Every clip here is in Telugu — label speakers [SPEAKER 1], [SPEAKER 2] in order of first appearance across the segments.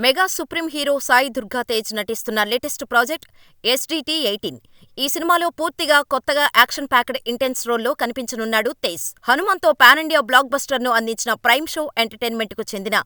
[SPEAKER 1] Mega supreme hero Sai Durga Tej నటిస్తున్న లేటెస్ట్ ప్రాజెక్ట్ SDT-18. ఈ సినిమాలో పూర్తిగా కొత్తగా యాక్షన్ ప్యాక్డ్ ఇంటెన్స్ రోల్లో కనిపించనున్నాడు తేజ్. హనుమాన్తో పాన్ ఇండియా బ్లాక్ బస్టర్ ను అందించిన ప్రైమ్ షో ఎంటర్టైన్మెంట్ కు చెందిన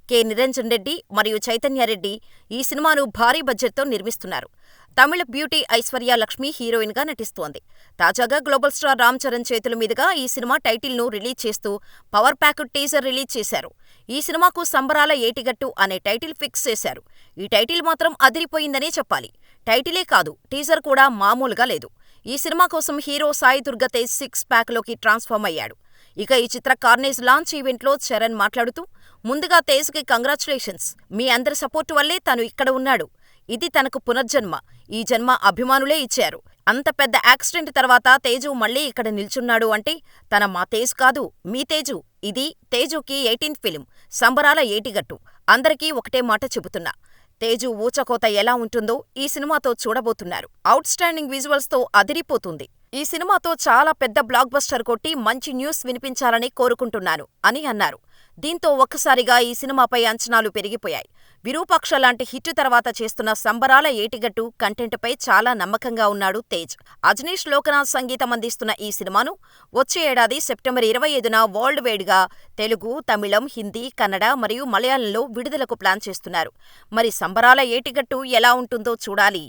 [SPEAKER 1] కె. నిరంజన్ రెడ్డి మరియు చైతన్య రెడ్డి ఈ సినిమాను భారీ బడ్జెట్తో నిర్మిస్తున్నారు. తమిళ బ్యూటీ ఐశ్వర్య లక్ష్మి హీరోయిన్ గా నటిస్తోంది. తాజాగా గ్లోబల్ స్టార్ రామ్ చరణ్ చేతుల మీదుగా ఈ సినిమా టైటిల్ ను రిలీజ్ చేస్తూ పవర్ ప్యాక్డ్ టీజర్ రిలీజ్ చేశారు. ఈ సినిమాకు సంబరాల ఏటిగట్టు అనే టైటిల్ ఫిక్స్ చేశారు. ఈ టైటిల్ మాత్రం అదిరిపోయిందనే చెప్పాలి. టైటిలే కాదు, టీజర్ కూడా మామూలుగా లేదు. ఈ సినిమా కోసం హీరో సాయి దుర్గా తేజ్ 6 ప్యాక్ లోకి ట్రాన్స్ఫార్మ్ అయ్యాడు. ఇక ఈ చిత్ర కార్నేజ్ లాంచ్ ఈవెంట్లో చరణ్ మాట్లాడుతూ, ముందుగా తేజ్ కి కంగ్రాచ్యులేషన్స్. మీ అందరి సపోర్టు వల్లే తను ఇక్కడ ఉన్నాడు. ఇది తనకు పునర్జన్మ. ఈ జన్మ అభిమానులే ఇచ్చారు. అంత పెద్ద యాక్సిడెంట్ తర్వాత తేజు మళ్ళీ ఇక్కడ నిల్చున్నాడు అంటే తన మా తేజ్ కాదు, మీ తేజు. ఇది తేజుకి 18th ఫిలిం. సంబరాల ఏటిగట్టు. అందరికీ ఒకటే మాట చెబుతున్నా. తేజు ఊచకోత ఎలా ఉంటుందో ఈ సినిమాతో చూడబోతున్నారు. అవుట్ స్టాండింగ్ విజువల్స్ తో అదిరిపోతుంది. ఈ సినిమాతో చాలా పెద్ద బ్లాక్ బస్టర్ కొట్టి మంచి న్యూస్ వినిపించాలని కోరుకుంటున్నాను అని అన్నారు. దీంతో ఒక్కసారిగా ఈ సినిమాపై అంచనాలు పెరిగిపోయాయి. విరూపాక్ష లాంటి హిట్ తర్వాత చేస్తున్న సంబరాల ఏటిగట్టు కంటెంట్ పై చాలా నమ్మకంగా ఉన్నాడు తేజ్. అజనీష్ లోకనాథ్ సంగీతం అందిస్తున్న ఈ సినిమాను వచ్చే ఏడాది సెప్టెంబర్ 25న వరల్డ్ వైడ్ గా తెలుగు, తమిళం, హిందీ, కన్నడ మరియు మలయాళంలో విడుదలకు ప్లాన్ చేస్తున్నారు. మరి సంబరాల ఏటిగట్టు ఎలా ఉంటుందో చూడాలి.